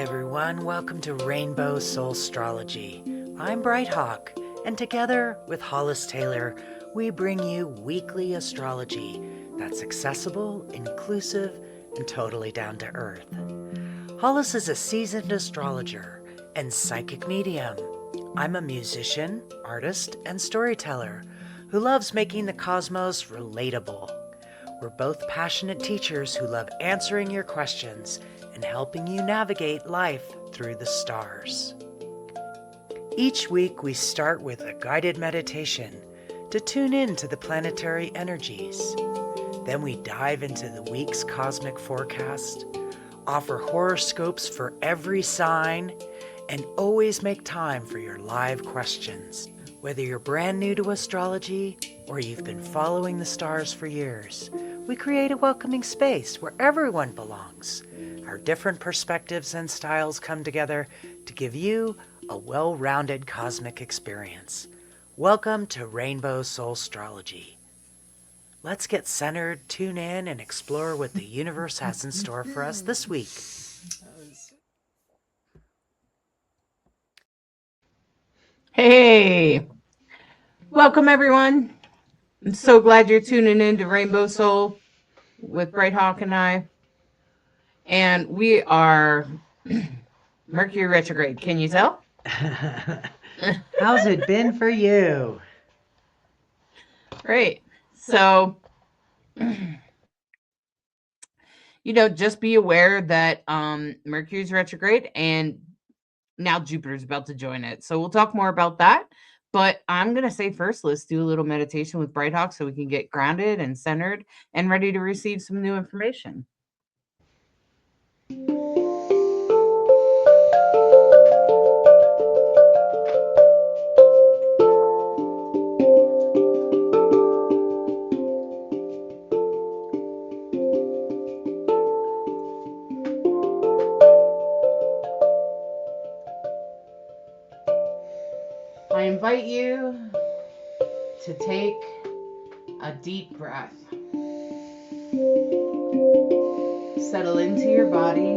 everyone. Welcome to Rainbow Soulstrology. I'm Brighthawk, and together with Hollis Taylor, we bring you weekly astrology that's accessible, inclusive, and totally down to earth. Hollis is a seasoned astrologer and psychic medium. I'm a musician, artist, and storyteller who loves making the cosmos relatable. We're both passionate teachers who love answering your questions and helping you navigate life through the stars. Each week we start with a guided meditation to tune in to the planetary energies. Then we dive into the week's cosmic forecast, offer horoscopes for every sign, and always make time for your live questions. Whether you're brand new to astrology or you've been following the stars for years, we create a welcoming space where everyone belongs. Our different perspectives and styles come together to give you a well-rounded cosmic experience. Welcome to Rainbow Soulstrology. Let's get centered, tune in, and explore what the universe has in store for us this week. Hey, welcome everyone. I'm so glad you're tuning in to Rainbow Soul with Brighthawk and I. And we are Mercury Retrograde. Can you tell? How's it been for you? Great. So, just be aware that Mercury's retrograde and now Jupiter's about to join it. So we'll talk more about that. But I'm going to say first, let's do a little meditation with Brighthawk so we can get grounded and centered and ready to receive some new information. I invite you to take a deep breath. Settle into your body.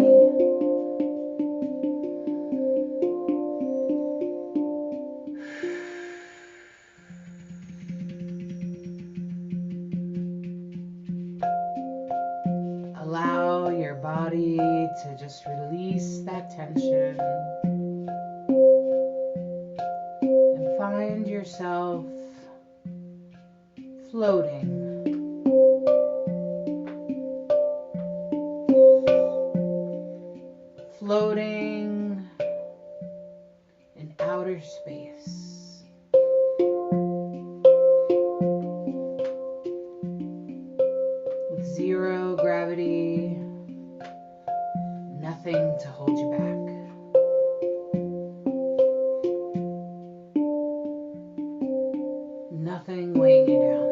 Allow your body to just release that tension. And find yourself floating. Floating in outer space. With zero gravity, nothing to hold you back. Nothing weighing you down.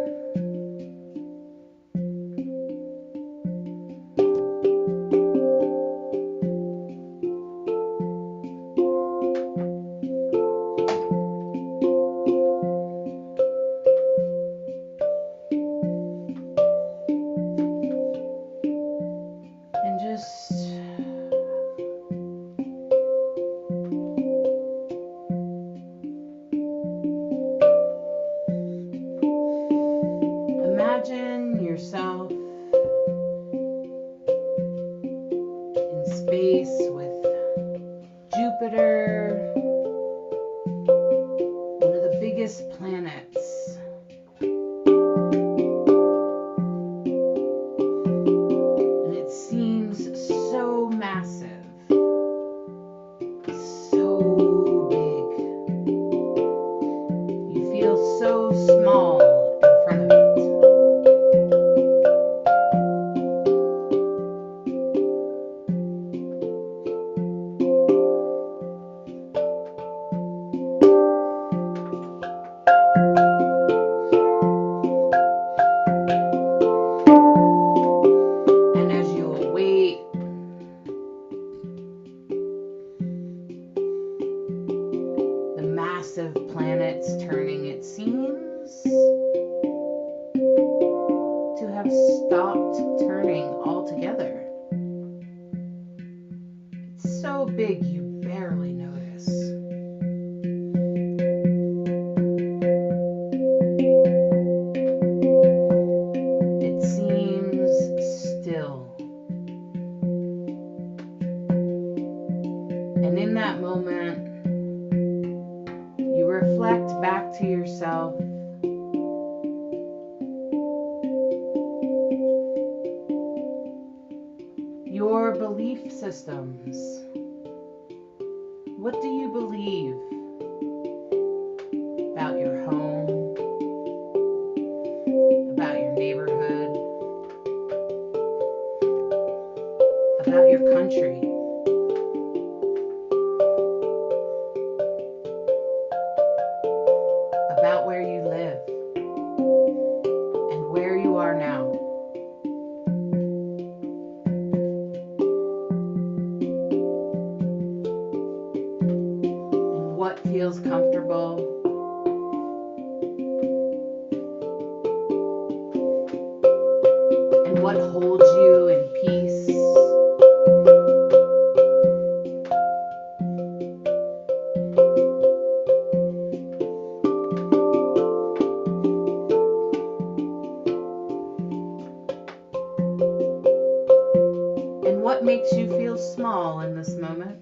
And just imagine yourself in space with Jupiter, one of the biggest planets. And it seems so massive, so big. You feel so small in front of it. And as you await the massive planets turning, it seems to have stopped turning altogether. It's so big you barely notice. It seems still. And in that moment, you reflect back to yourself. Your belief systems. What do you believe about your home, about your neighborhood, about your country? About where you live and where you are now. And what feels comfortable. And what holds you in peace. What makes you feel small in this moment?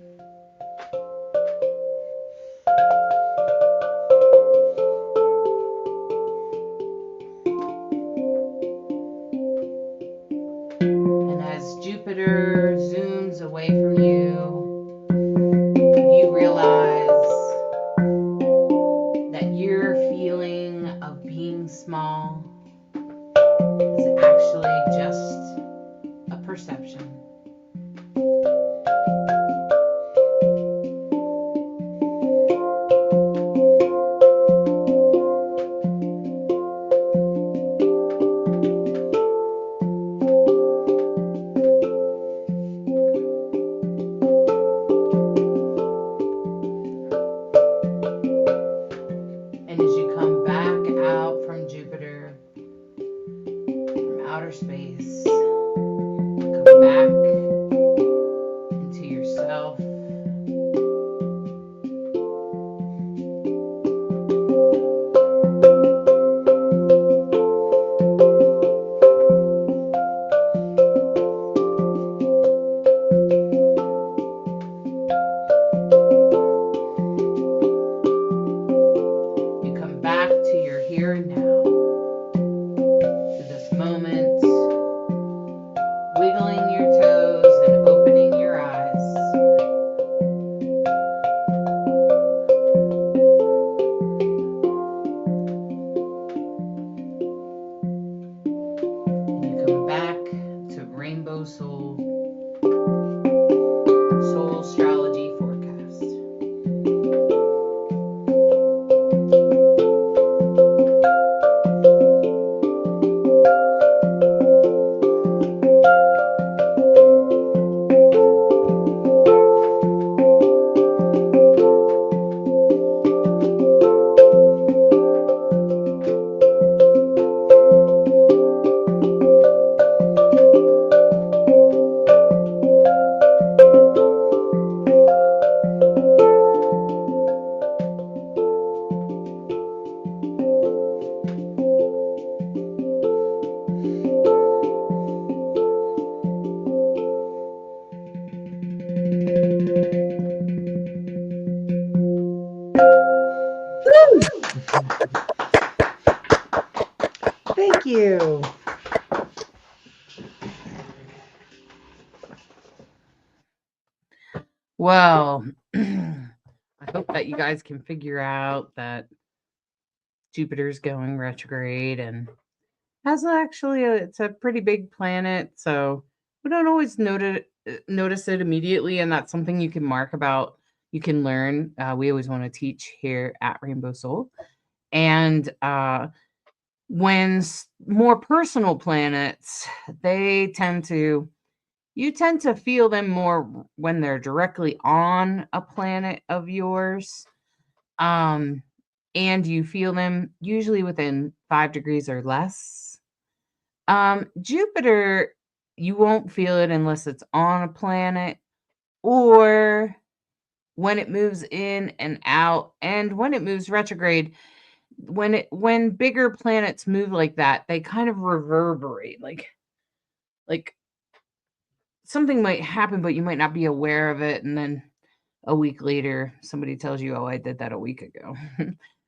And as Jupiter zooms away from you, you realize that your feeling of being small is actually just a perception. And as you come back out from Jupiter, from outer space, come back into yourself. You come back to your here and now, to this moment, wiggling your toes and opening your eyes. And you come back to Rainbow Soulstrology forecast. Thank you. Well, I hope that you guys can figure out that Jupiter's going retrograde and has actually it's a pretty big planet, so we don't always notice it immediately, and that's something you can mark about. You can learn. We always want to teach here at Rainbow Soul, and when more personal planets, they tend to you tend to feel them more when they're directly on a planet of yours. Um, and you feel them usually within 5 degrees or less. Jupiter, you won't feel it unless it's on a planet or when it moves in and out, and when it moves retrograde, when bigger planets move like that, they kind of reverberate, like something might happen, but you might not be aware of it, and then a week later, somebody tells you, "Oh, I did that a week ago."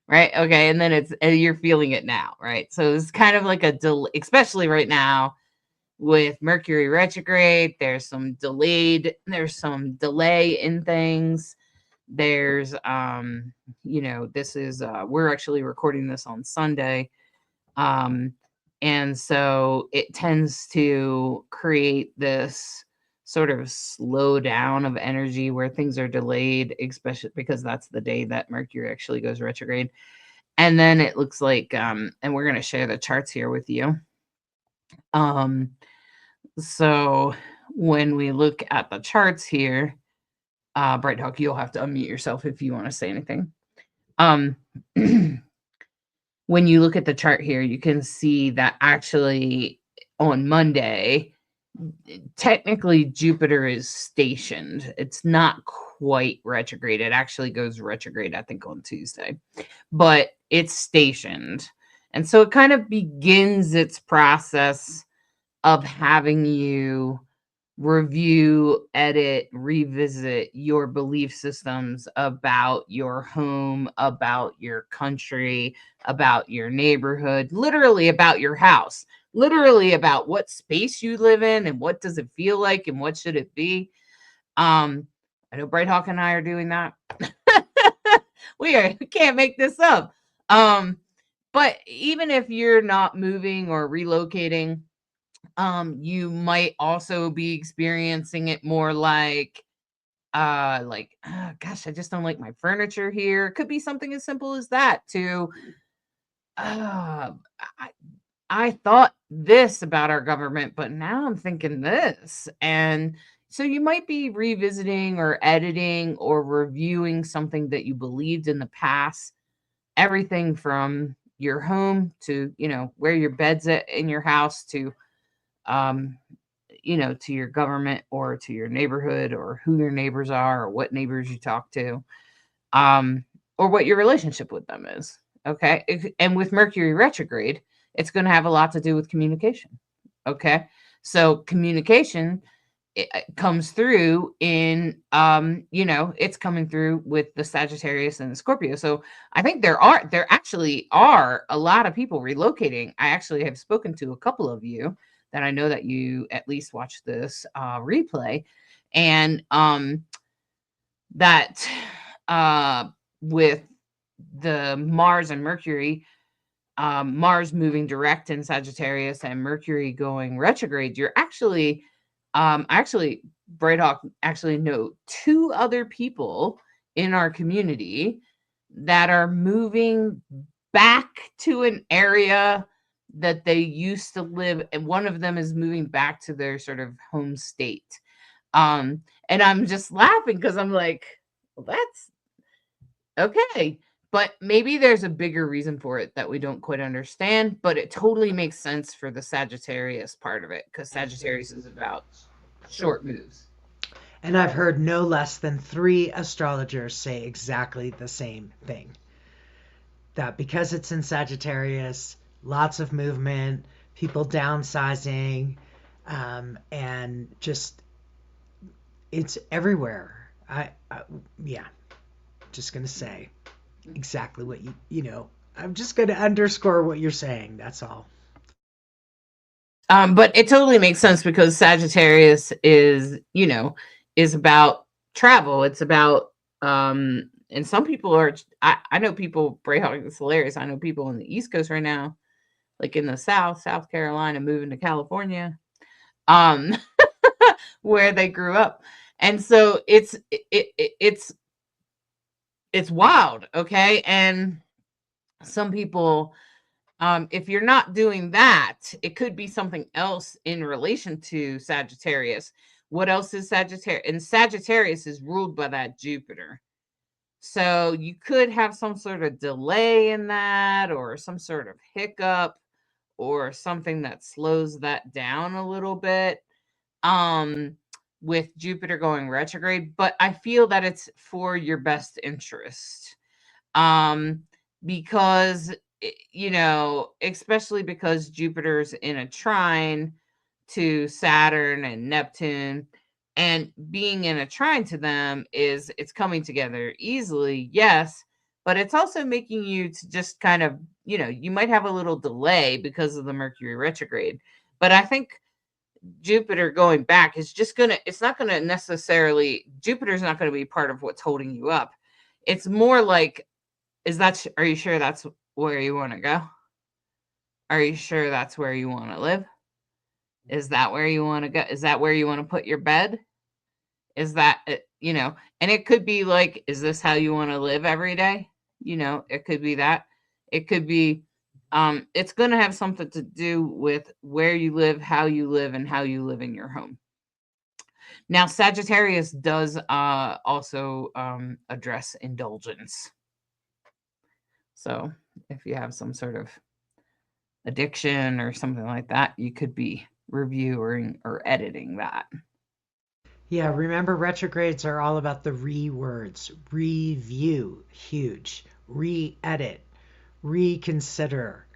Right? Okay, and then and you're feeling it now, right? So it's kind of like a especially right now with Mercury retrograde, there's some delay in things. There's this is we're actually recording this on Sunday. Um and so it tends to create this sort of slow down of energy where things are delayed, especially because that's the day that Mercury actually goes retrograde. And then it looks like and we're going to share the charts here with you. So when we look at the charts here, Bright Hawk, you'll have to unmute yourself if you want to say anything. Um, when you look at the chart here, you can see that actually on Monday, technically Jupiter is stationed. It's not quite retrograde. It actually goes retrograde, I think, on Tuesday, but it's stationed. And so it kind of begins its process of having you review, edit, revisit your belief systems about your home, about your country, about your neighborhood, literally about your house, literally about what space you live in and what does it feel like and what should it be. I know Bright Hawk and I are doing that. We can't make this up. But even if you're not moving or relocating, you might also be experiencing it more gosh, I just don't like my furniture here. It could be something as simple as that to uh I, I thought this about our government, but now I'm thinking this. And so you might be revisiting or editing or reviewing something that you believed in the past, everything from your home to, where your bed's at in your house to um to your government or to your neighborhood or who your neighbors are or what neighbors you talk to, um, or what your relationship with them is. Okay. And with Mercury retrograde, it's going to have a lot to do with communication. Okay. So communication it comes through in it's coming through with the Sagittarius and the Scorpio. So I think there actually are a lot of people relocating. I actually have spoken to a couple of you that I know that you at least watch this replay, and that with the Mars and Mercury, Mars moving direct in Sagittarius and Mercury going retrograde, you're actually, Bright Hawk actually know two other people in our community that are moving back to an area that they used to live, and one of them is moving back to their sort of home state. And I'm just laughing because I'm like, well, that's okay. But maybe there's a bigger reason for it that we don't quite understand, but it totally makes sense for the Sagittarius part of it because Sagittarius is about short moves. And I've heard no less than 3 astrologers say exactly the same thing. That because it's in Sagittarius, lots of movement, people downsizing, and just it's everywhere. Yeah, just gonna say exactly what I'm just gonna underscore what you're saying. That's all. But it totally makes sense because Sagittarius is about travel. It's about and some people are I know people Brayhawk is hilarious. I know people on the East Coast right now, like in the South Carolina, moving to California, um, where they grew up. And so it's wild, okay? And some people, if you're not doing that, it could be something else in relation to Sagittarius. What else is Sagittarius? And Sagittarius is ruled by that Jupiter. So you could have some sort of delay in that or some sort of hiccup or something that slows that down a little bit. Um with Jupiter going retrograde, but I feel that it's for your best interest. Um, because, especially because Jupiter's in a trine to Saturn and Neptune, and being in a trine to them it's coming together easily, yes, but it's also making you to just kind of, you might have a little delay because of the Mercury retrograde. But I think Jupiter going back is just it's not gonna necessarily, Jupiter's not gonna be part of what's holding you up. It's more like, are you sure that's where you want to go? Are you sure that's where you want to live? Is that where you want to go? Is that where you want to put your bed? Is that, and it could be like, is this how you want to live every day? It could be that. It could be, it's going to have something to do with where you live, how you live, and how you live in your home. Now, Sagittarius does also address indulgence. So if you have some sort of addiction or something like that, you could be reviewing or editing that. Yeah, remember retrogrades are all about the words. Review, huge. Re-edit, reconsider.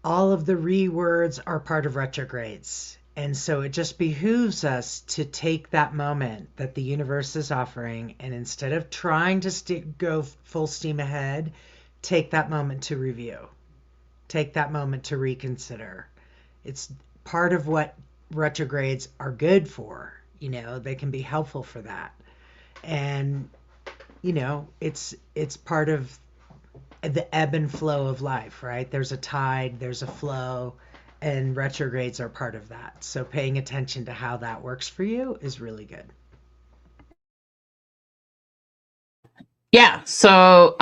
All of the words are part of retrogrades. And so it just behooves us to take that moment that the universe is offering, and instead of trying to go full steam ahead, take that moment to review. Take that moment to reconsider. It's part of what retrogrades are good for. They can be helpful for that. And it's part of the ebb and flow of life, right? There's a tide, there's a flow, and retrogrades are part of that. So paying attention to how that works for you is really good. Yeah. So,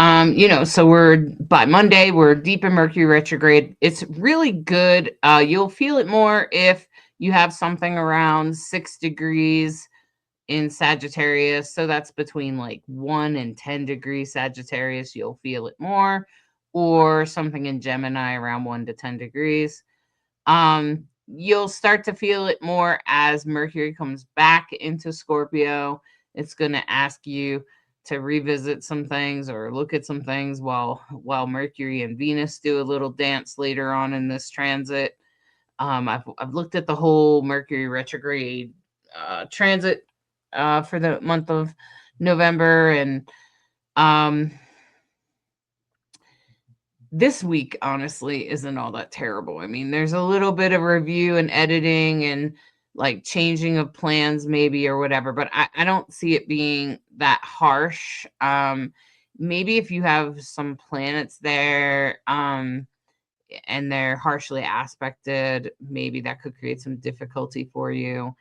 so we're by Monday, we're deep in Mercury retrograde. It's really good. You'll feel it more if you have something around 6 degrees in Sagittarius. So that's between like 1 and 10 degrees Sagittarius. You'll feel it more, or something in Gemini around 1 to 10 degrees. You'll start to feel it more as Mercury comes back into Scorpio. It's going to ask you to revisit some things or look at some things while Mercury and Venus do a little dance later on in this transit. I've looked at the whole Mercury retrograde transit for the month of November, and this week honestly isn't all that terrible. I mean, there's a little bit of review and editing and like changing of plans maybe or whatever, but I don't see it being that harsh. Maybe if you have some planets there and they're harshly aspected, maybe that could create some difficulty for you.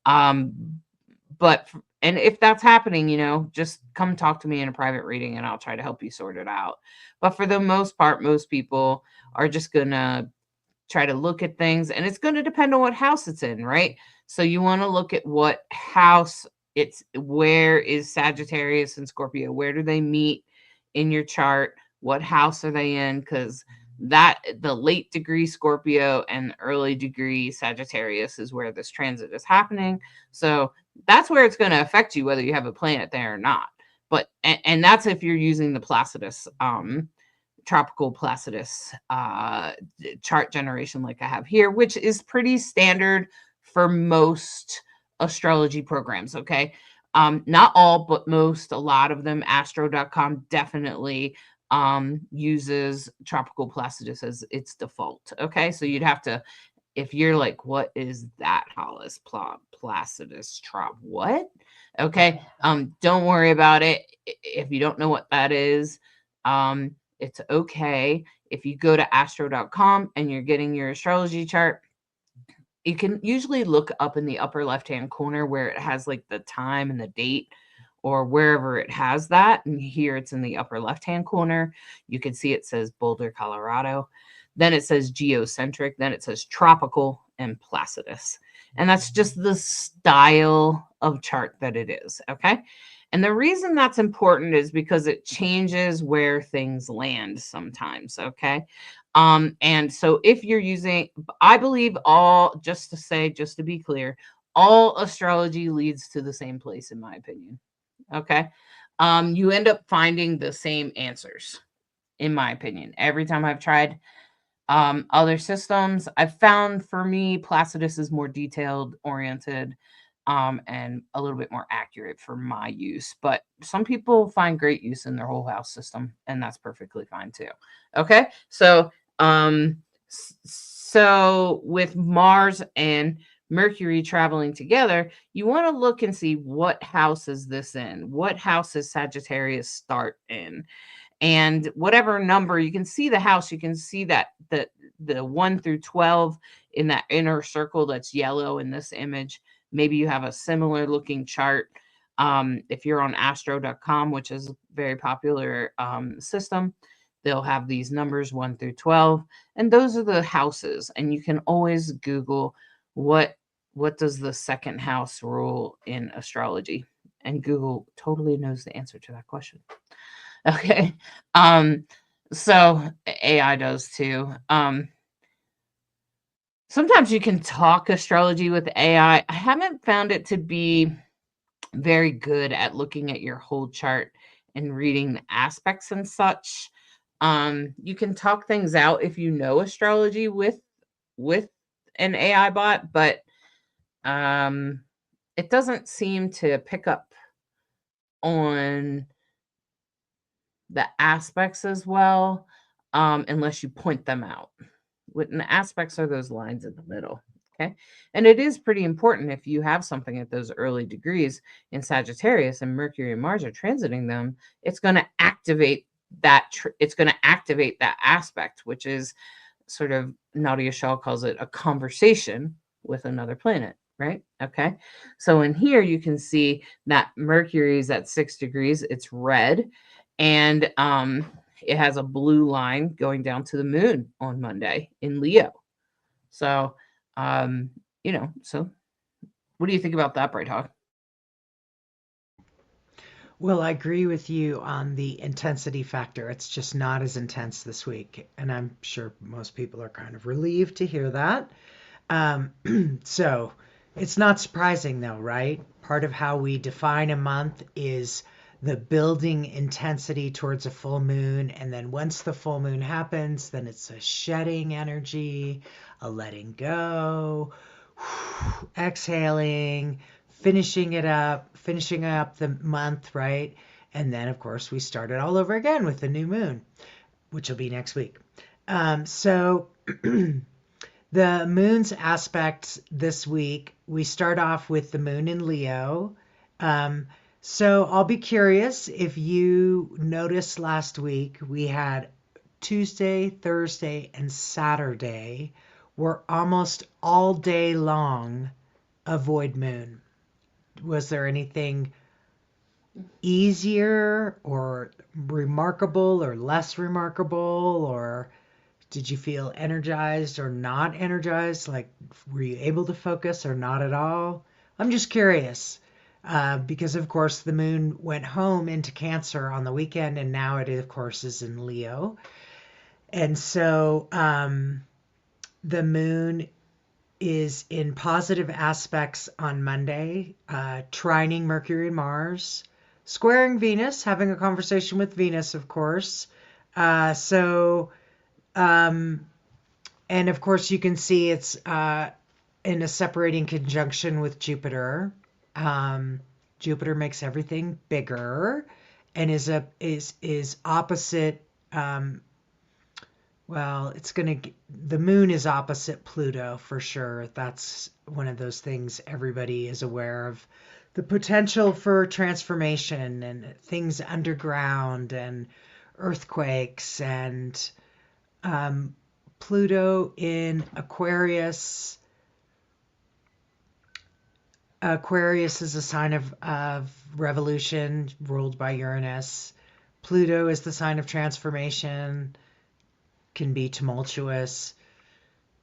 But and if that's happening, just come talk to me in a private reading and I'll try to help you sort it out. But for the most part, most people are just gonna try to look at things, and it's going to depend on what house it's in, right? So you want to look at what house where is Sagittarius and Scorpio, where do they meet in your chart, what house are they in, because the late degree Scorpio and early degree Sagittarius is where this transit is happening. So that's where it's going to affect you, whether you have a planet there or not. But and that's if you're using the Placidus tropical Placidus chart generation like I have here, which is pretty standard for most astrology programs. Okay. Not all, but most, a lot of them. Astro.com definitely uses tropical Placidus as its default. Okay. So you'd have to, if you're like, what is that, Hollis? Placidus trop? What? Okay. Don't worry about it. If you don't know what that is, it's okay. If you go to astro.com and you're getting your astrology chart, you can usually look up in the upper left-hand corner where it has like the time and the date, or wherever it has that. And here it's in the upper left-hand corner. You can see it says Boulder, Colorado. Then it says geocentric. Then it says tropical and Placidus. And that's just the style of chart that it is. Okay. And the reason that's important is because it changes where things land sometimes. Okay. And so if you're using, I believe just to be clear, all astrology leads to the same place, in my opinion. Okay. You end up finding the same answers, in my opinion. Every time I've tried other systems, I've found for me, Placidus is more detailed oriented and a little bit more accurate for my use. But some people find great use in their whole house system, and that's perfectly fine too. Okay. So with Mars and Mercury traveling together, you want to look and see what house is this in? What house is Sagittarius start in? And whatever number, you can see the house, you can see that the 1 through 12 in that inner circle that's yellow in this image. Maybe you have a similar looking chart. If you're on astro.com, which is a very popular system, they'll have these numbers 1 through 12, and those are the houses. And you can always Google what does the second house rule in astrology, and Google totally knows the answer to that question. Okay. Um, so AI does too. Sometimes you can talk astrology with AI. I haven't found it to be very good at looking at your whole chart and reading the aspects and such. You can talk things out if you know astrology with an AI bot, but um, it doesn't seem to pick up on the aspects as well, unless you point them out. And the aspects are those lines in the middle. Okay. And it is pretty important if you have something at those early degrees in Sagittarius and Mercury and Mars are transiting them, it's going to activate it's going to activate that aspect, which is sort of, Nadia Shaw calls it a conversation with another planet, right? Okay. So in here, you can see that Mercury is at 6 degrees, it's red, and it has a blue line going down to the moon on Monday in Leo. So, um, so what do you think about that, Bright Hawk? Well, I agree with you on the intensity factor. It's just not as intense this week. And I'm sure most people are kind of relieved to hear that. So it's not surprising, though, right? Part of how we define a month is the building intensity towards a full moon. And then once the full moon happens, then it's a shedding energy, a letting go, exhaling, finishing up the month, right? And then, of course, we start it all over again with the new moon, which will be next week. So the moon's aspects this week, we start off with the moon in Leo. So I'll be curious if you noticed last week we had Tuesday, Thursday, and Saturday were almost all day long a void moon. Was there anything easier or remarkable or less remarkable, or did you feel energized or not energized? Like, were you able to focus or not at all? I'm just curious because, of course, the moon went home into Cancer on the weekend, and now it, of course, is in Leo. And so the moon is in positive aspects on Monday, trining Mercury and Mars, squaring Venus, having a conversation with Venus, of course. And of course, you can see it's in a separating conjunction with Jupiter. Jupiter makes everything bigger, and is opposite. Well, the moon is opposite Pluto for sure. That's one of those things everybody is aware of. The potential for transformation and things underground and earthquakes and Pluto in Aquarius. Aquarius is a sign of revolution ruled by Uranus. Pluto is the sign of transformation, can be tumultuous.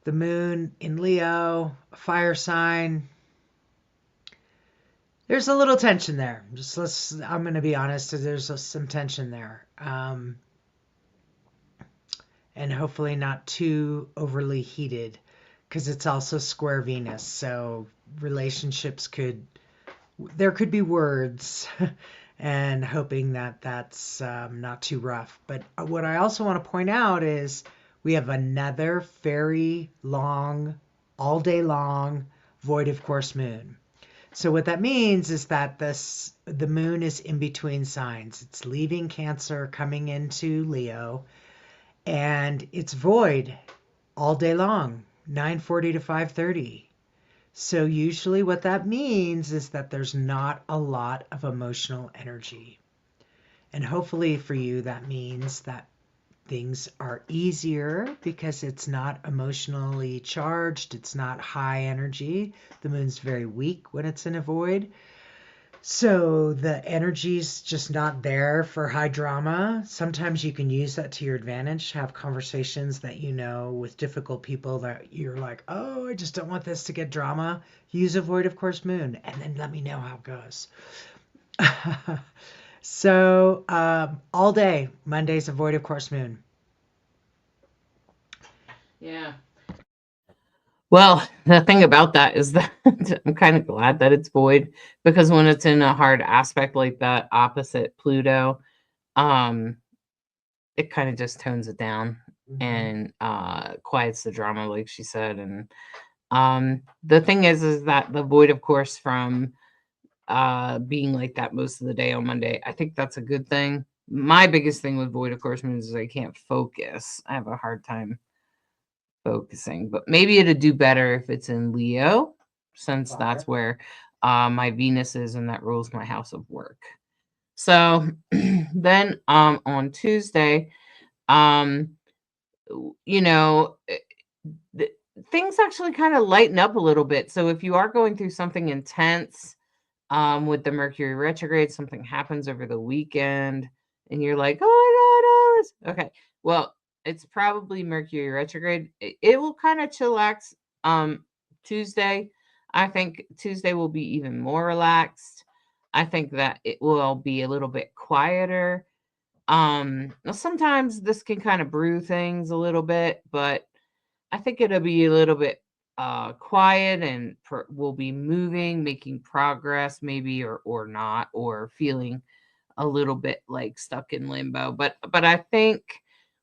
The moon in Leo, a fire sign. There's a little tension there. I'm going to be honest, there's some tension there. And hopefully not too overly heated because it's also square Venus. So relationships there could be words and hoping that that's not too rough. But what I also want to point out is we have another very long, all day long void of course moon. So what that means is that the moon is in between signs. It's leaving Cancer, coming into Leo, and it's void all day long, 9:40 to 5:30. So usually what that means is that there's not a lot of emotional energy. And hopefully for you that means that things are easier because it's not emotionally charged, it's not high energy. The moon's very weak when it's in a void. So the energy's just not there for high drama. Sometimes you can use that to your advantage, have conversations that with difficult people that you're like, oh, I just don't want this to get drama. Use a void of course moon and then let me know how it goes. So all day, Monday's a void of course moon. Yeah. Well, the thing about that is that I'm kind of glad that it's void, because when it's in a hard aspect like that, opposite Pluto, um, it kind of just tones it down and quiets the drama, like she said. And the thing is that the void, of course, from being like that most of the day on Monday, I think that's a good thing. My biggest thing with void, of course, means I can't focus. I have a hard time focusing, but maybe it'd do better if it's in Leo, since that's where my Venus is, and that rules my house of work. So then on Tuesday, um you know eh, th- things actually kind of lighten up a little bit. So if you are going through something intense with the Mercury retrograde, something happens over the weekend and you're like, oh my god, okay, well, it's probably Mercury retrograde. It will kind of chillax Tuesday. I think Tuesday will be even more relaxed. I think that it will be a little bit quieter. Now sometimes this can kind of brew things a little bit, but I think it'll be a little bit quiet, and we'll be moving, making progress, maybe, or not, or feeling a little bit like stuck in limbo. But I think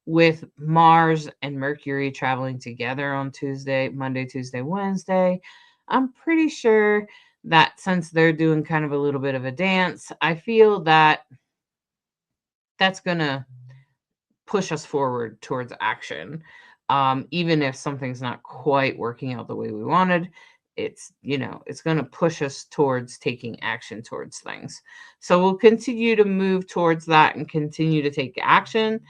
with Mars and Mercury traveling together on Tuesday, Monday, Tuesday, Wednesday, I'm pretty sure that since they're doing kind of a little bit of a dance, I feel that that's gonna push us forward towards action. Even if something's not quite working out the way we wanted, it's going to push us towards taking action towards things. So we'll continue to move towards that and continue to take action.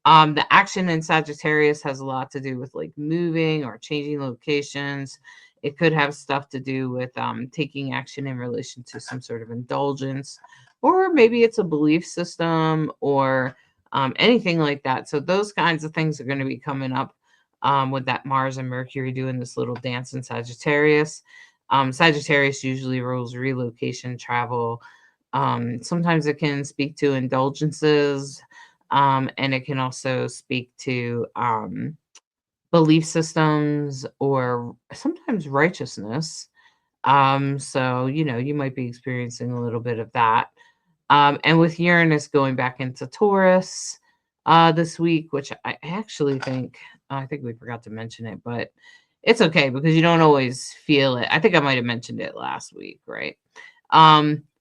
The action in Sagittarius has a lot to do with like moving or changing locations. It could have stuff to do with taking action in relation to some sort of indulgence, or maybe it's a belief system, or anything like that. So those kinds of things are going to be coming up with that Mars and Mercury doing this little dance in Sagittarius. Sagittarius usually rules relocation, travel. Sometimes it can speak to indulgences, and it can also speak to belief systems, or sometimes righteousness. So, you might be experiencing a little bit of that. And with Uranus going back into Taurus this week, which I actually I think we forgot to mention it, but it's okay because you don't always feel it. I think I might have mentioned it last week, right?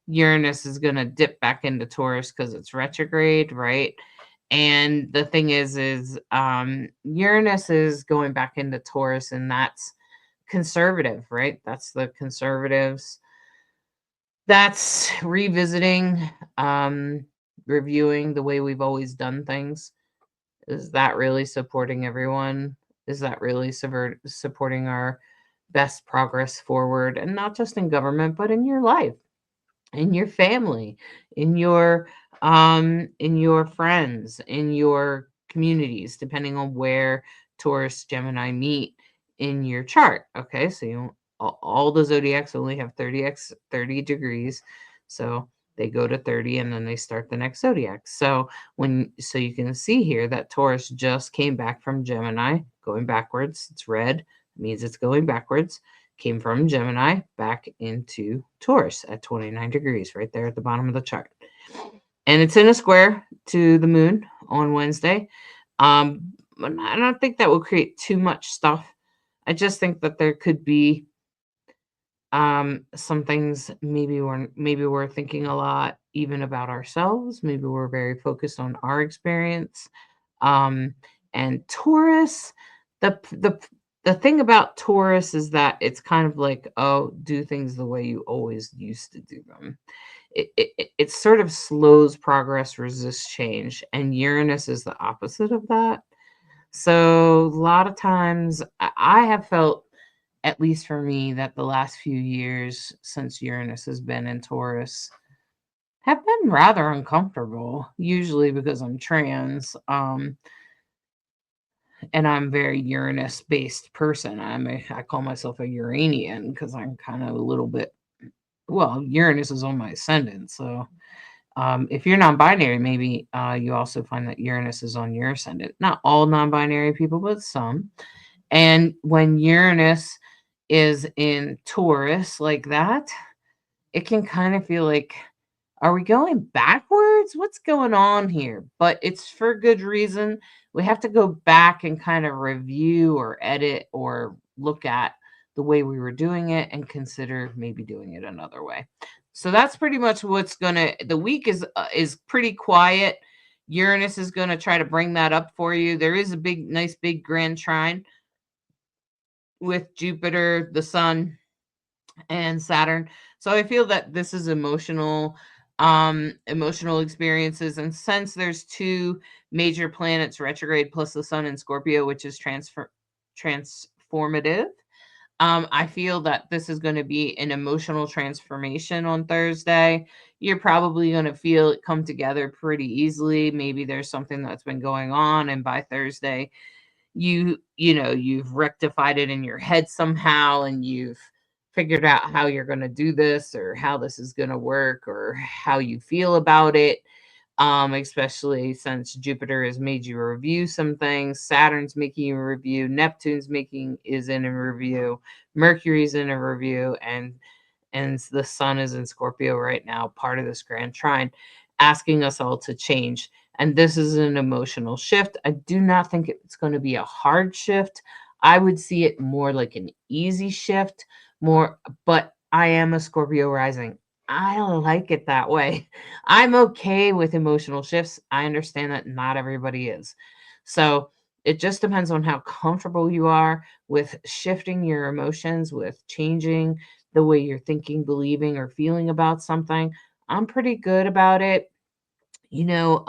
Uranus is going to dip back into Taurus because it's retrograde, right? And the thing is Uranus is going back into Taurus, and that's conservative, right? That's the conservatives. That's revisiting, reviewing the way we've always done things. Is that really supporting everyone? Is that really supporting our best progress forward? And not just in government, but in your life, in your family, in your friends, in your communities, depending on where Taurus, Gemini meet in your chart. Okay, so all the zodiacs only have 30 degrees, so they go to 30 and then they start the next zodiac. So you can see here that Taurus just came back from Gemini, going backwards. It's red, means it's going backwards. came from Gemini back into Taurus at 29 degrees, right there at the bottom of the chart. And it's in a square to the moon on Wednesday. But I don't think that will create too much stuff. I just think that there could be some things maybe we're thinking a lot even about ourselves. Maybe we're very focused on our experience. Um, and Taurus, the the the thing about Taurus is that it's kind of like, oh, do things the way you always used to do them. It sort of slows progress, resists change, and Uranus is the opposite of that. So a lot of times I have felt, at least for me, that the last few years since Uranus has been in Taurus have been rather uncomfortable, usually because I'm trans, and I'm very Uranus based person. I call myself a Uranian because I'm kind of a little bit, well, Uranus is on my ascendant. So if you're non-binary, maybe you also find that Uranus is on your ascendant. Not all non-binary people, but some. And when Uranus is in Taurus like that, it can kind of feel like, are we going backwards? What's going on here? But it's for good reason. We have to go back and kind of review or edit or look at the way we were doing it and consider maybe doing it another way. So that's pretty much what's gonna. The week is pretty quiet. Uranus is gonna try to bring that up for you. There is a nice big grand trine with Jupiter, the Sun, and Saturn. So I feel that this is emotional experiences, and since there's two major planets retrograde plus the Sun in Scorpio, which is transformative, I feel that this is going to be an emotional transformation on Thursday. You're probably going to feel it come together pretty easily. Maybe there's something that's been going on, and by Thursday you've rectified it in your head somehow, and you've figured out how you're going to do this or how this is going to work or how you feel about it. Especially since Jupiter has made you review some things, Saturn's making you review, Neptune's making is in a review, Mercury's in a review, and the Sun is in Scorpio right now, part of this grand trine, asking us all to change. And this is an emotional shift. I do not think it's going to be a hard shift. I would see it more like an easy shift, more, but I am a Scorpio rising. I like it that way. I'm okay with emotional shifts. I understand that not everybody is. So it just depends on how comfortable you are with shifting your emotions, with changing the way you're thinking, believing, or feeling about something. I'm pretty good about it. You know,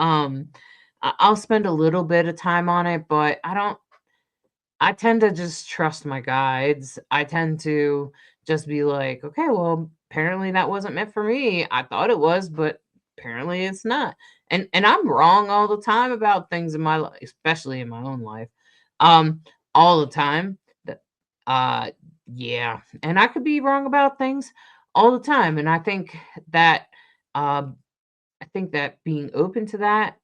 I'll spend a little bit of time on it, but I tend to just trust my guides. I tend to just be like, okay, well, apparently that wasn't meant for me. I thought it was, but apparently it's not. And I'm wrong all the time about things in my life, especially in my own life. Um, all the time. That uh yeah. And I could be wrong about things all the time. And that um I think that being open to that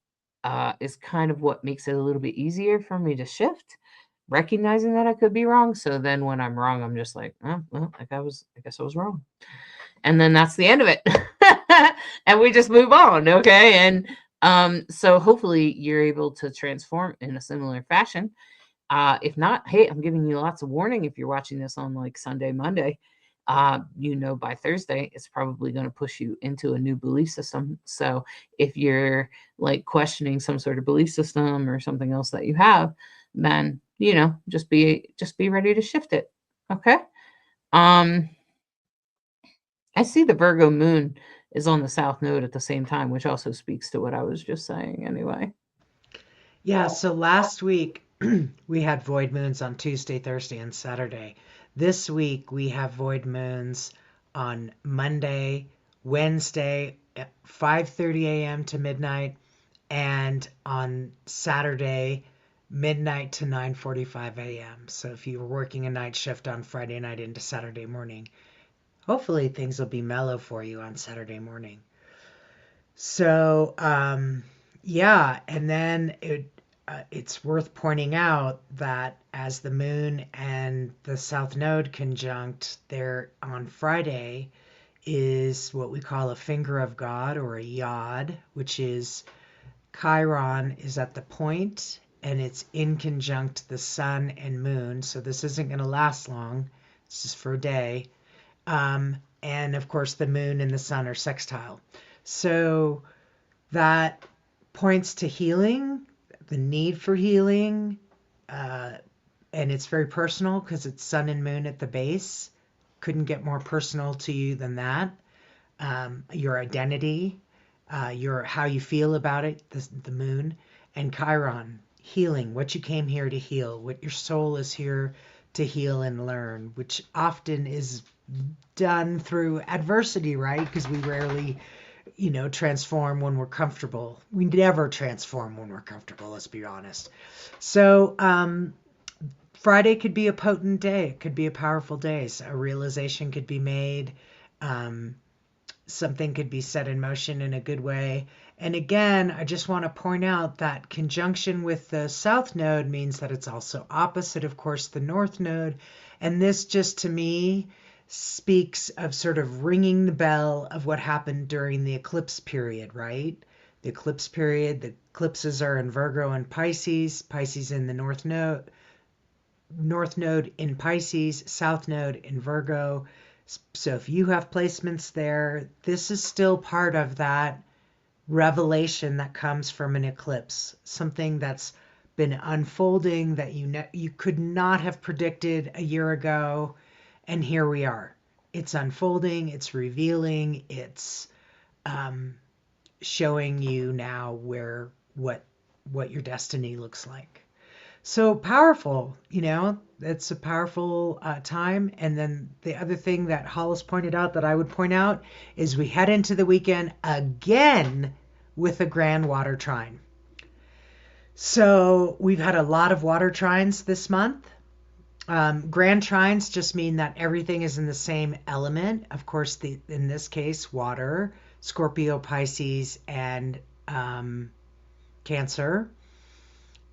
is kind of what makes it a little bit easier for me to shift, recognizing that I could be wrong. So then when I'm wrong, I'm just like, oh, well, I guess I was wrong. And then that's the end of it. And we just move on. Okay. And so hopefully you're able to transform in a similar fashion. If not, hey, I'm giving you lots of warning if you're watching this on like Sunday, Monday. By Thursday, it's probably going to push you into a new belief system. So if you're like questioning some sort of belief system or something else that you have, then just be ready to shift it. Okay. Um, I see the Virgo moon is on the south node at the same time, which also speaks to what I was just saying anyway. Yeah, so last week we had void moons on Tuesday, Thursday, and Saturday. This week we have void moons on Monday, Wednesday at 5:30 a.m. to midnight, and on Saturday midnight to 9:45 a.m. So if you were working a night shift on Friday night into Saturday morning, hopefully things will be mellow for you on Saturday morning. So, yeah, and then it's worth pointing out that as the moon and the south node conjunct there on Friday is what we call a finger of God or a yod, which is Chiron is at the point and it's in conjunct the sun and moon. So this isn't going to last long. It's just for a day. And of course, the moon and the sun are sextile. So that points to healing, the need for healing. Uh, and it's very personal because it's sun and moon at the base. Couldn't get more personal to you than that. Your identity, your how you feel about it, the moon, and Chiron, healing, what you came here to heal, what your soul is here to heal and learn, which often is done through adversity, right? Because we rarely, transform when we're comfortable. We never transform when we're comfortable, let's be honest. So, Friday could be a potent day. It could be a powerful day. So a realization could be made. Um, Something could be set in motion in a good way. And again, I just want to point out that conjunction with the south node means that it's also opposite, of course, the north node. And this just to me speaks of sort of ringing the bell of what happened during the eclipse period, right? The eclipse period, the eclipses are in Virgo and Pisces, Pisces in the north node in Pisces, south node in Virgo. So if you have placements there, this is still part of that revelation that comes from an eclipse, something that's been unfolding that you could not have predicted a year ago, and here we are. It's unfolding, it's revealing, it's showing you now what your destiny looks like. So powerful, it's a powerful time. And then the other thing that Hollis pointed out that I would point out is we head into the weekend again with a grand water trine. So we've had a lot of water trines this month. Grand trines just mean that everything is in the same element. Of course, in this case, water, Scorpio, Pisces, and Cancer.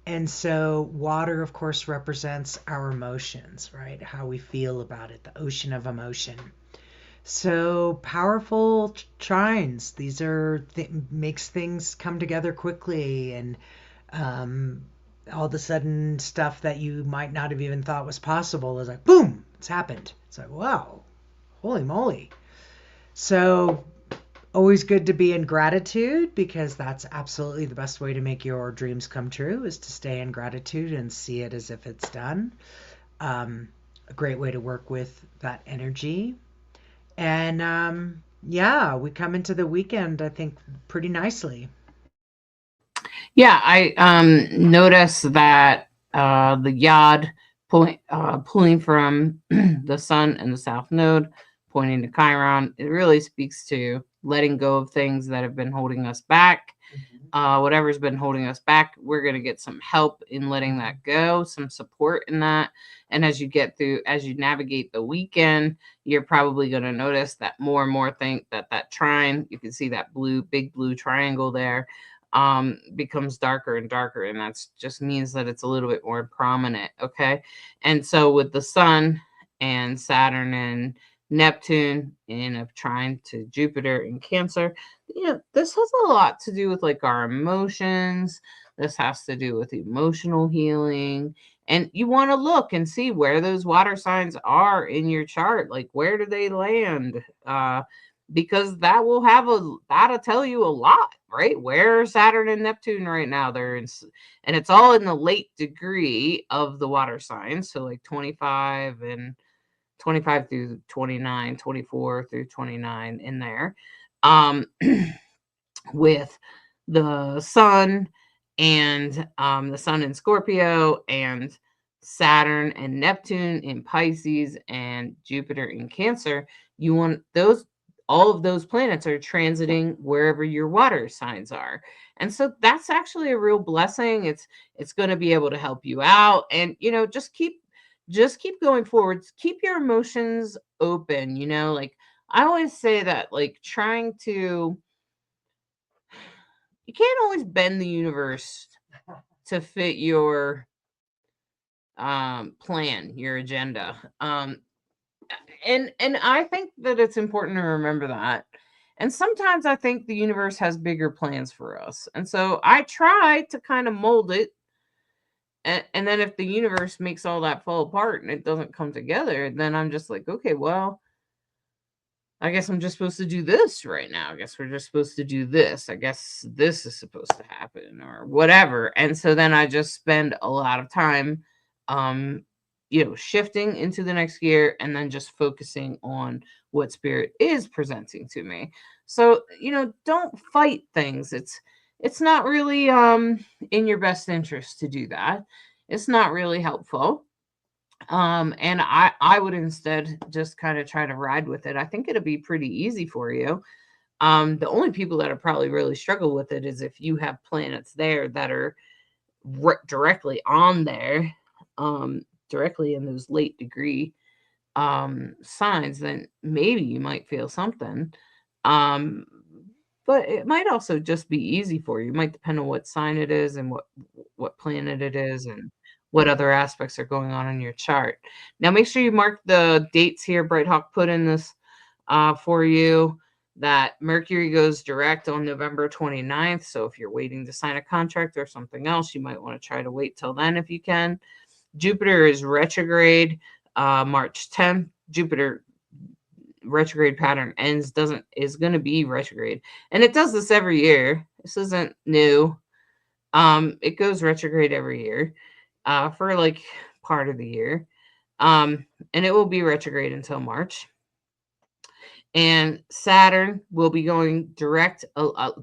And so water, of course, represents our emotions, right? How we feel about it, the ocean of emotion. So powerful trines. These are makes things come together quickly, and all of a sudden stuff that you might not have even thought was possible is like, boom, it's happened. It's like, wow, holy moly. So always good to be in gratitude, because that's absolutely the best way to make your dreams come true, is to stay in gratitude and see it as if it's done. A great way to work with that energy. And yeah, we come into the weekend, I think, pretty nicely. Yeah, I noticed that the yod pulling from the sun and the south node, pointing to Chiron, it really speaks to letting go of things that have been holding us back. Whatever's been holding us back, we're going to get some help in letting that go, some support in that. And as you navigate the weekend, you're probably going to notice that more and more that trine, you can see that big blue triangle there, becomes darker and darker. And that just means that it's a little bit more prominent. Okay. And so with the sun and Saturn and Neptune in a trine to Jupiter in Cancer, this has a lot to do with like our emotions. This has to do with emotional healing. And you want to look and see where those water signs are in your chart. Like, where do they land? Because that'll tell you a lot, right? Where are Saturn and Neptune right now? And it's all in the late degree of the water signs. So like 25 through 29, 24 through 29 in there. Um, with the sun and the sun in Scorpio, and Saturn and Neptune in Pisces, and Jupiter in Cancer. You want all of those planets are transiting wherever your water signs are. And so that's actually a real blessing. It's going to be able to help you out, and just keep going forward. Keep your emotions open, like I always say that, like, you can't always bend the universe to fit your plan, your agenda. And I think that it's important to remember that. And sometimes I think the universe has bigger plans for us. And so I try to kind of mold it. And then if the universe makes all that fall apart and it doesn't come together, then I'm just like, okay, well, I guess I'm just supposed to do this right now. I guess we're just supposed to do this. I guess this is supposed to happen or whatever. And so then I just spend a lot of time um shifting into the next year and then just focusing on what spirit is presenting to me. So, don't fight things. It's not really in your best interest to do that. It's not really helpful. And I would instead just kind of try to ride with it. I think it'll be pretty easy for you. The only people that are probably really struggle with it is if you have planets there that are directly on there, directly in those late degree signs, then maybe you might feel something. Um, but it might also just be easy for you. It might depend on what sign it is and what planet it is and what other aspects are going on in your chart. Now, make sure you mark the dates here. Bright Hawk put in this for you that Mercury goes direct on November 29th. So if you're waiting to sign a contract or something else, you might want to try to wait till then if you can. Jupiter is retrograde March 10th. Jupiter retrograde pattern is going to be retrograde, and it does this every year. This isn't new. It goes retrograde every year for like part of the year, and it will be retrograde until March. And Saturn will be going direct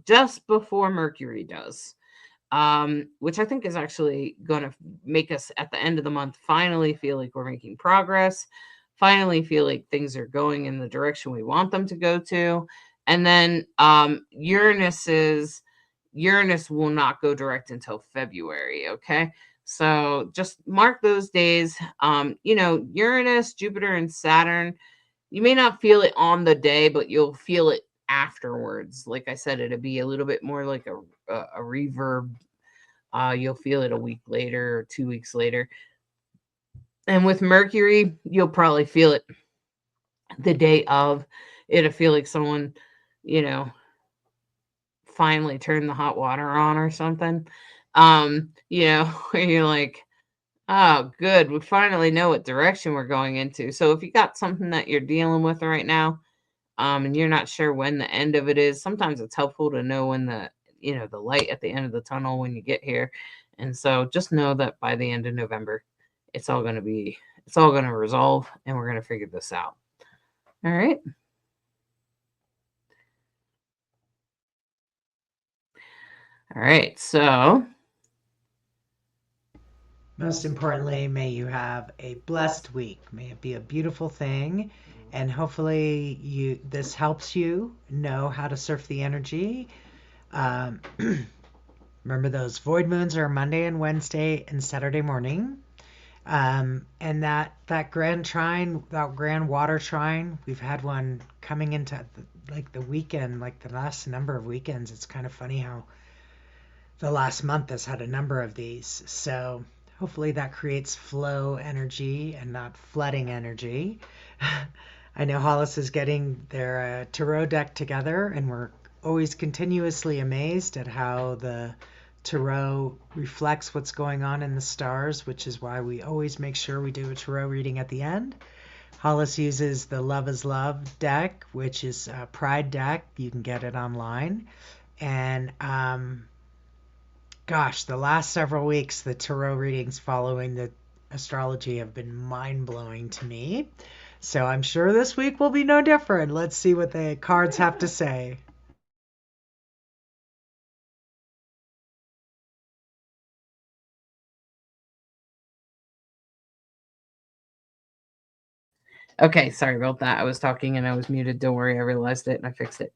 just before Mercury does, which I think is actually going to make us at the end of the month finally feel like we're making progress, finally feel like things are going in the direction we want them to go to. And then Uranus will not go direct until February. Okay. So just mark those days. Uranus, Jupiter, and Saturn, you may not feel it on the day, but you'll feel it afterwards. Like I said, it'll be a little bit more like a reverb. You'll feel it a week later or 2 weeks later. And with Mercury, you'll probably feel it the day of. It'll feel like someone, you know, finally turned the hot water on or something. Where you're like, oh, good. We finally know what direction we're going into. So if you got something that you're dealing with right now, and you're not sure when the end of it is, sometimes it's helpful to know when the light at the end of the tunnel when you get here. And so just know that by the end of November, it's all going to resolve and we're going to figure this out. All right. All right. So most importantly, may you have a blessed week. May it be a beautiful thing. And hopefully this helps you know how to surf the energy. Remember those void moons are Monday and Wednesday and Saturday morning. And that grand trine, that grand water trine, we've had one coming into the weekend, like the last number of weekends. It's kind of funny how the last month has had a number of these. So hopefully that creates flow energy and not flooding energy. I know Hollis is getting their tarot deck together, and we're always continuously amazed at how the tarot reflects what's going on in the stars, which is why we always make sure we do a tarot reading at the end. Hollis uses the Love is Love deck, which is a Pride deck. You can get it online. And the last several weeks, the tarot readings following the astrology have been mind-blowing to me. So I'm sure this week will be no different. Let's see what the cards have to say. Okay, sorry about that. I was talking and I was muted. Don't worry, I realized it and I fixed it.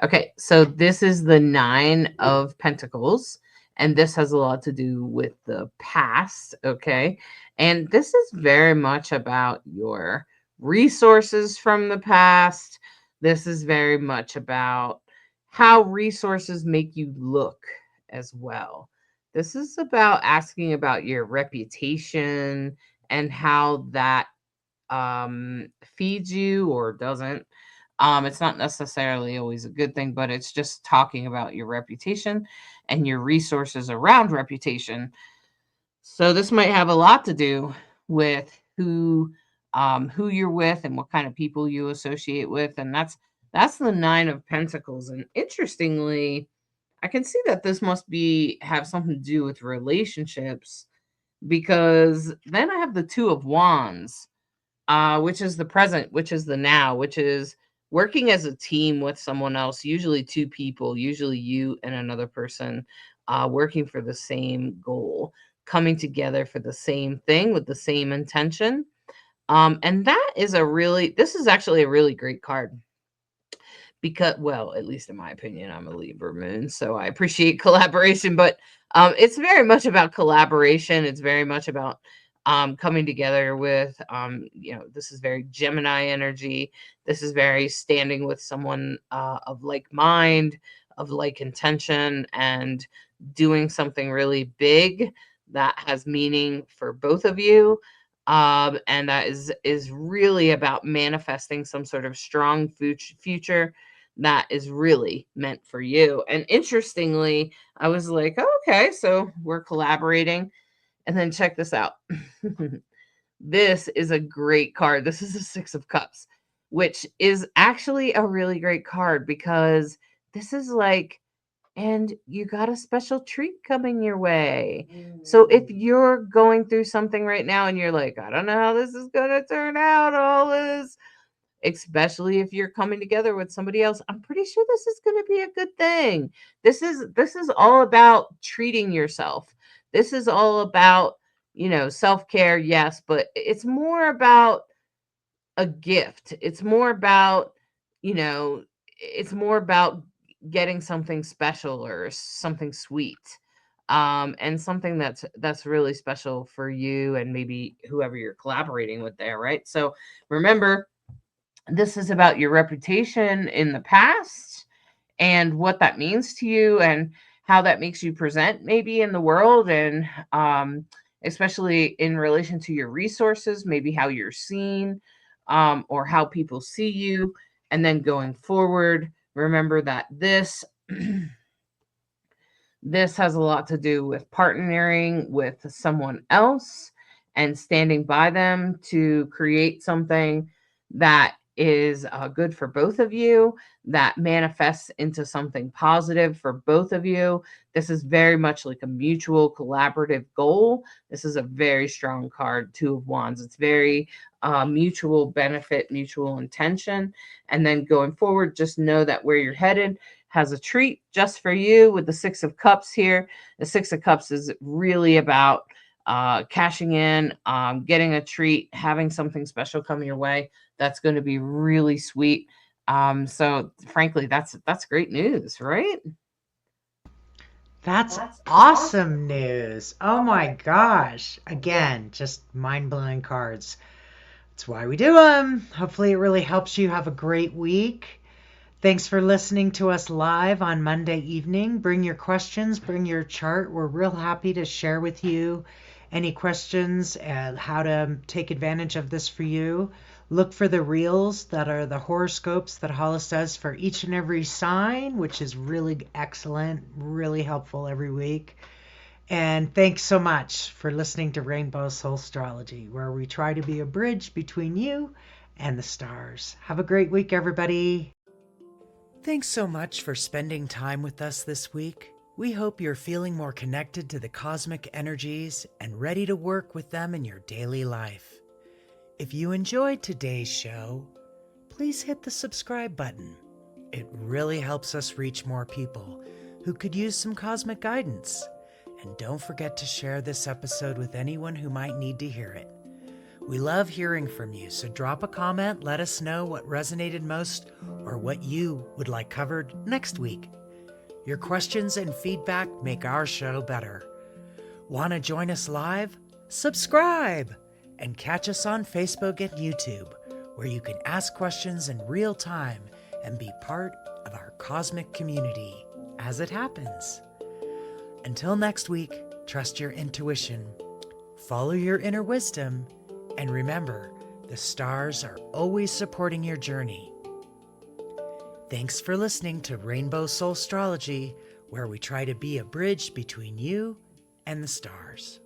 Okay, so this is the 9 of Pentacles, and this has a lot to do with the past, okay? And this is very much about your resources from the past. This is very much about how resources make you look as well. This is about asking about your reputation and how that feeds you or doesn't. It's not necessarily always a good thing, but it's just talking about your reputation and your resources around reputation. So this might have a lot to do with who you're with and what kind of people you associate with, and that's the 9 of Pentacles. And interestingly, I can see that this must be have something to do with relationships, because then I have the 2 of Wands, which is the present, which is the now, which is working as a team with someone else, usually 2 people, usually you and another person, working for the same goal, coming together for the same thing with the same intention. And this is actually a really great card because, well, at least in my opinion, I'm a Libra moon, so I appreciate collaboration, but it's very much about collaboration. It's very much about coming together with, this is very Gemini energy. This is very standing with someone of like mind, of like intention, and doing something really big that has meaning for both of you. And that is really about manifesting some sort of strong future that is really meant for you. And interestingly, I was like, oh, okay, so we're collaborating. And then check this out. This is a great card. This is a 6 of Cups, which is actually a really great card because this is like, and you got a special treat coming your way. So if you're going through something right now and you're like, I don't know how this is going to turn out, all this, especially if you're coming together with somebody else, I'm pretty sure this is going to be a good thing. This is all about treating yourself. This is all about, self-care, yes, but it's more about a gift. It's more about, you know, it's more about getting something special or something sweet. And something that's really special for you and maybe whoever you're collaborating with there, right? So remember, this is about your reputation in the past and what that means to you and how that makes you present maybe in the world, and especially in relation to your resources, maybe how you're seen, or how people see you. And then going forward, remember that this has a lot to do with partnering with someone else and standing by them to create something that is good for both of you, that manifests into something positive for both of you. This is very much like a mutual collaborative goal. This is a very strong card, 2 of Wands. It's very mutual benefit, mutual intention. And then going forward, just know that where you're headed has a treat just for you with the 6 of Cups here. The 6 of Cups is really about cashing in, getting a treat, having something special come your way. That's going to be really sweet. So frankly, that's great news, right? That's awesome news. Oh my gosh. Again, just mind blowing cards. That's why we do them. Hopefully, it really helps you have a great week. Thanks for listening to us live on Monday evening. Bring your questions, bring your chart. We're real happy to share with you any questions and how to take advantage of this for you. Look for the reels that are the horoscopes that Hollis does for each and every sign, which is really excellent, really helpful every week. And thanks so much for listening to Rainbow Soulstrology, where we try to be a bridge between you and the stars. Have a great week, everybody. Thanks so much for spending time with us this week. We hope you're feeling more connected to the cosmic energies and ready to work with them in your daily life. If you enjoyed today's show, please hit the subscribe button. It really helps us reach more people who could use some cosmic guidance. And don't forget to share this episode with anyone who might need to hear it. We love hearing from you, so drop a comment, let us know what resonated most or what you would like covered next week. Your questions and feedback make our show better. Want to join us live? Subscribe! And catch us on Facebook and YouTube, where you can ask questions in real time and be part of our cosmic community as it happens. Until next week, Trust your intuition, follow your inner wisdom, and remember, the stars are always supporting your journey. Thanks for listening to Rainbow Soulstrology, where we try to be a bridge between you and the stars.